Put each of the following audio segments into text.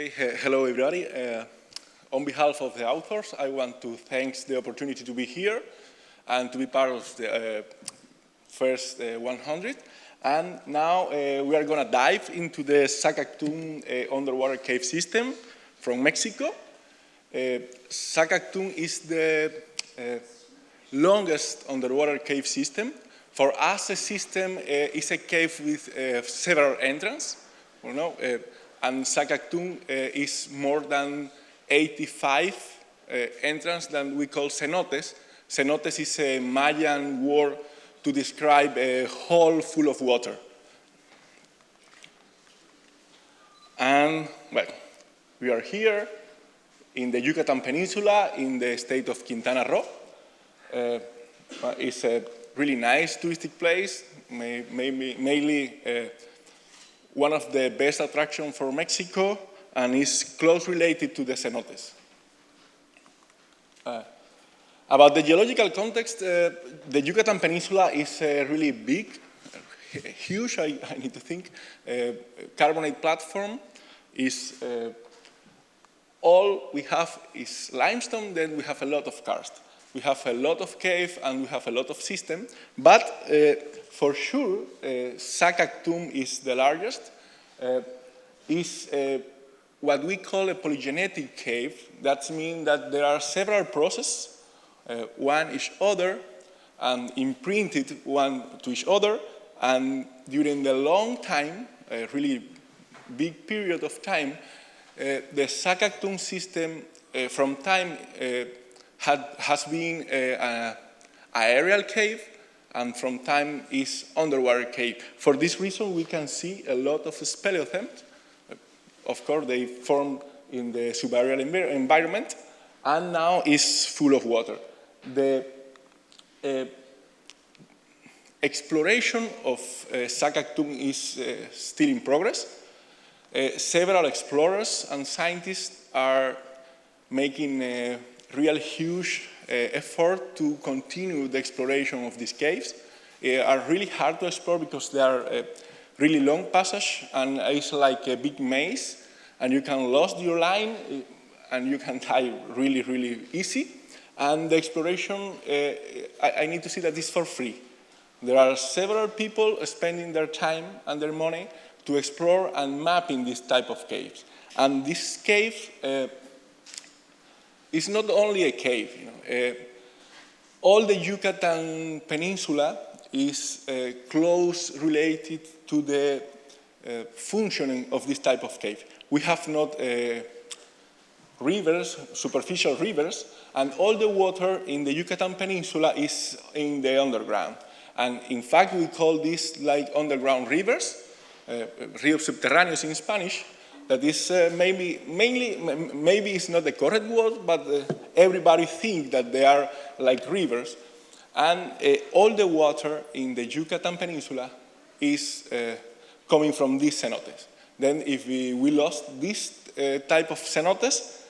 Okay, hello everybody. On behalf of the authors, I want to thank the opportunity to be here and to be part of the first 100. And now we are going to dive into the Actun underwater cave system from Mexico. Actun is the longest underwater cave system. For us, a system is a cave with several entrances. You know, and Actun is more than 85 entrances that we call cenotes. Cenotes is a Mayan word to describe a hole full of water. And, well, we are here in the Yucatan Peninsula in the state of Quintana Roo. It's a really nice touristic place, mainly one of the best attractions for Mexico, and is close related to the cenotes. About the geological context, the Yucatan Peninsula is really big, huge, I need to think. Carbonate platform is, all we have is limestone, then we have a lot of karst. We have a lot of cave and we have a lot of system, but for sure, Actun is the largest. Is what we call a polygenetic cave. That means that there are several processes, one each other, and imprinted one to each other, and during the long time, a really big period of time, the Actun system from time has been an aerial cave, and from time is underwater cave. For this reason, we can see a lot of speleothems. Of course, they formed in the subaerial environment, and now is full of water. The exploration of Actun is still in progress. Several explorers and scientists are making a real huge effort to continue the exploration of these caves. They are really hard to explore because they are a really long passage, and it's like a big maze, and you can lose your line and you can die really, really easy. And the exploration, I need to say that it's for free. There are several people spending their time and their money to explore and mapping this type of caves. And this cave is not only a cave. All the Yucatan Peninsula is close related to the functioning of this type of cave. We have not rivers, superficial rivers, and all the water in the Yucatan Peninsula is in the underground. And in fact, we call this like underground rivers, ríos subterráneos in Spanish. That is maybe it's not the correct word, but everybody thinks that they are like rivers. And all the water in the Yucatan Peninsula is coming from these cenotes. Then if we lost this type of cenotes,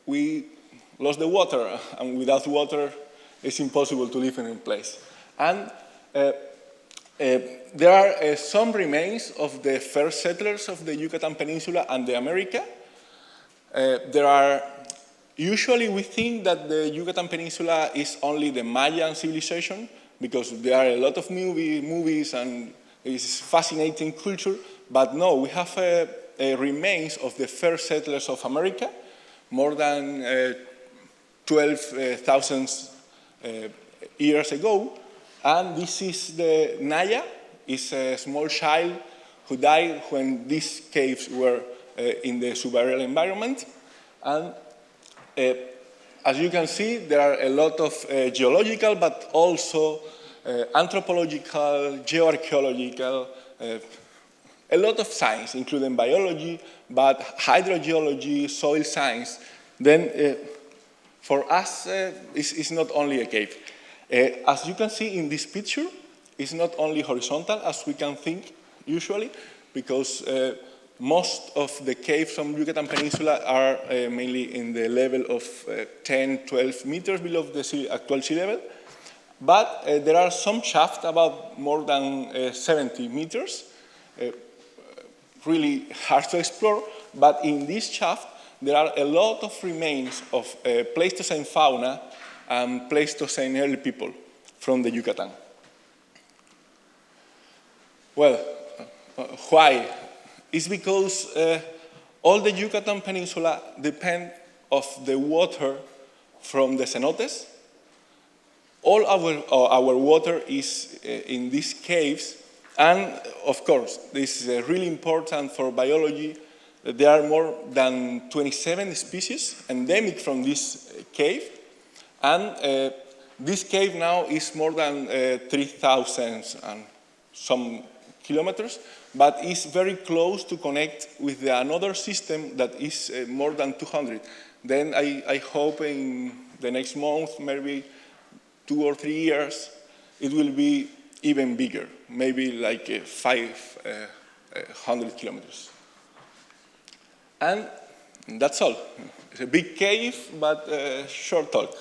we lost the water, and without water, it's impossible to live in a place. And there are some remains of the first settlers of the Yucatan Peninsula and the America. Usually we think that the Yucatan Peninsula is only the Mayan civilization, because there are a lot of movies and it's fascinating culture, but no, we have remains of the first settlers of America, more than 12,000 years ago. And this is the Naya, is a small child who died when these caves were in the subaerial environment. And as you can see, there are a lot of geological, but also anthropological, geoarchaeological, a lot of science, including biology, but hydrogeology, soil science. Then for us, it's not only a cave. As you can see in this picture, it's not only horizontal as we can think usually, because most of the caves from Yucatan Peninsula are mainly in the level of 10, 12 meters below the actual sea level. But there are some shafts about more than 70 meters, really hard to explore, but in this shaft, there are a lot of remains of Pleistocene fauna and Pleistocene early people from the Yucatan. Well, why? It's because all the Yucatan Peninsula depend of the water from the cenotes. All our water is in these caves, and of course, this is really important for biology. There are more than 27 species endemic from this cave, and this cave now is more than 3,000 and some kilometers, but is very close to connect with another system that is more than 200. Then I hope in the next month, maybe 2 or 3 years, it will be even bigger, maybe like 500 kilometers. And that's all. It's a big cave, but short talk.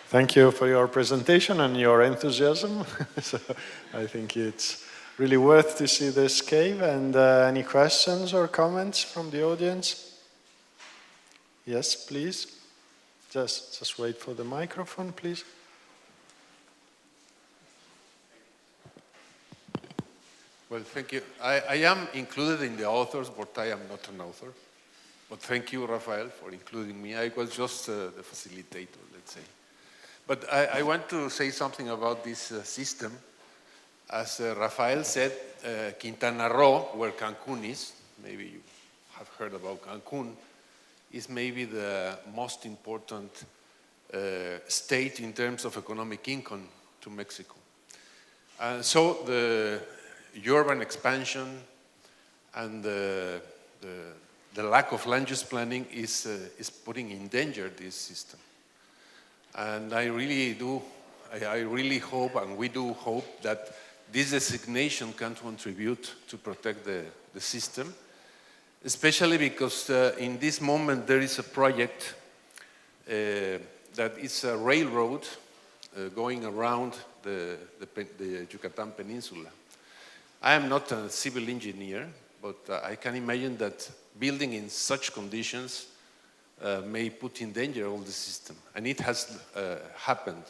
Thank you for your presentation and your enthusiasm. So I think it's really worth to see this cave. And any questions or comments from the audience? Yes, please. Just wait for the microphone, please. Well, thank you. I am included in the authors, but I am not an author. But thank you, Rafael, for including me. I was just the facilitator, let's say. But I want to say something about this system. As Rafael said, Quintana Roo, where Cancun is, maybe you have heard about Cancun, is maybe the most important state in terms of economic income to Mexico. So the urban expansion and the lack of land use planning is putting in danger this system. And I really hope, and we do hope, that this designation can contribute to protect the system, especially because in this moment there is a project that is a railroad going around the Yucatan Peninsula. I am not a civil engineer, but I can imagine that building in such conditions may put in danger all the system. And it has happened.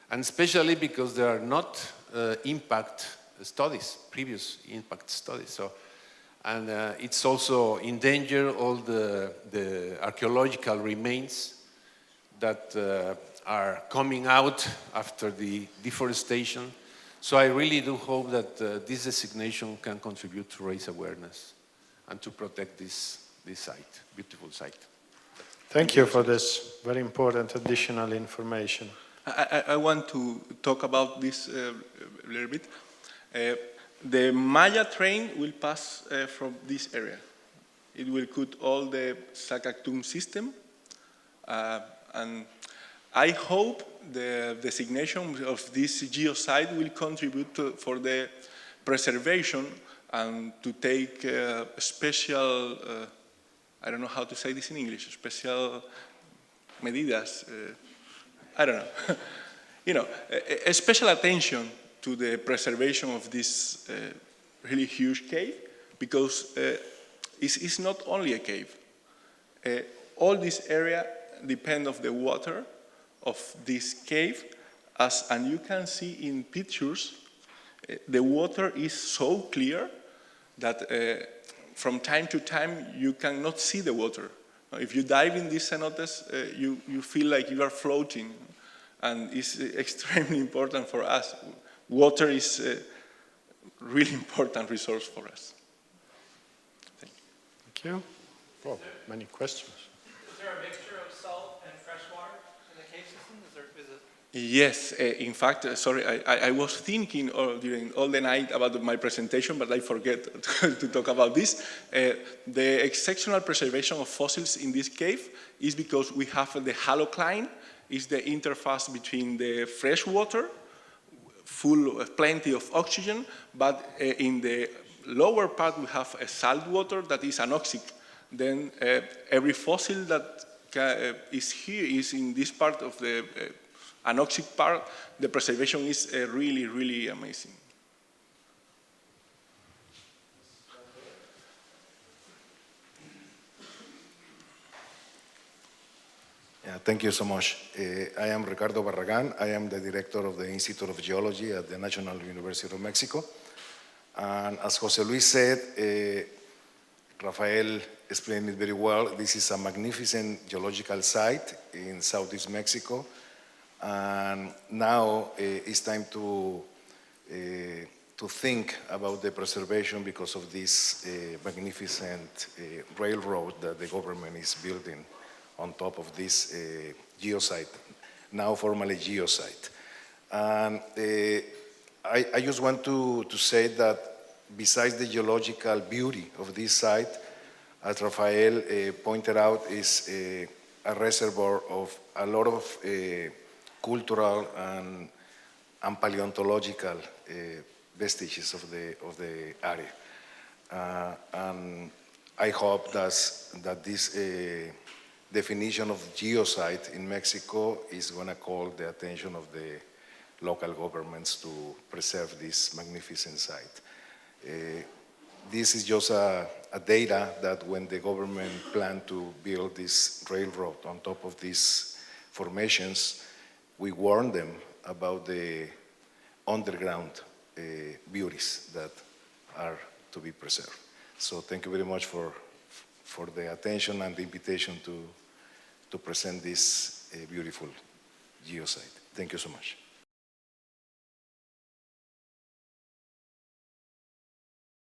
And especially because there are not impact studies, previous impact studies. So, and it's also in danger all the archaeological remains that are coming out after the deforestation. So I really do hope that this designation can contribute to raise awareness and to protect this site, beautiful site. Thank you for this very important additional information. I want to talk about this a little bit. The Maya train will pass from this area. It will cut all the Actun system. And I hope the designation of this geosite will contribute for the preservation and to take special, I don't know how to say this in English, special medidas, I don't know. You know, a special attention to the preservation of this really huge cave, because it's not only a cave. All this area depends on the water of this cave, and you can see in pictures, the water is so clear that from time to time you cannot see the water. If you dive in these cenotes, you feel like you are floating, and it's extremely important for us. Water is a really important resource for us. Thank you. Thank you. Well, many questions. Is there a mixture of salt and fresh water in the cave system? Yes, in fact, sorry, I was thinking during all the night about my presentation, but I forget to talk about this. The exceptional preservation of fossils in this cave is because we have the halocline, is the interface between the fresh water, full of plenty of oxygen, but in the lower part we have a salt water that is anoxic. Then every fossil that is here is in this part of the anoxic part, the preservation is really, really amazing. Yeah, thank you so much. I am Ricardo Barragan. I am the director of the Institute of Geology at the National University of Mexico. And as Jose Luis said, Rafael explained it very well. This is a magnificent geological site in southeast Mexico. And now it's time to think about the preservation because of this magnificent railroad that the government is building on top of this geosite, now formerly geosite. And I just want to say that besides the geological beauty of this site, as Rafael pointed out, is a reservoir of a lot of cultural and paleontological vestiges of the area. And I hope that this definition of geosite in Mexico is going to call the attention of the local governments to preserve this magnificent site. This is just a data that when the government planned to build this railroad on top of these formations, we warned them about the underground beauties that are to be preserved. So thank you very much for the attention and the invitation to present this beautiful geosite. Thank you so much.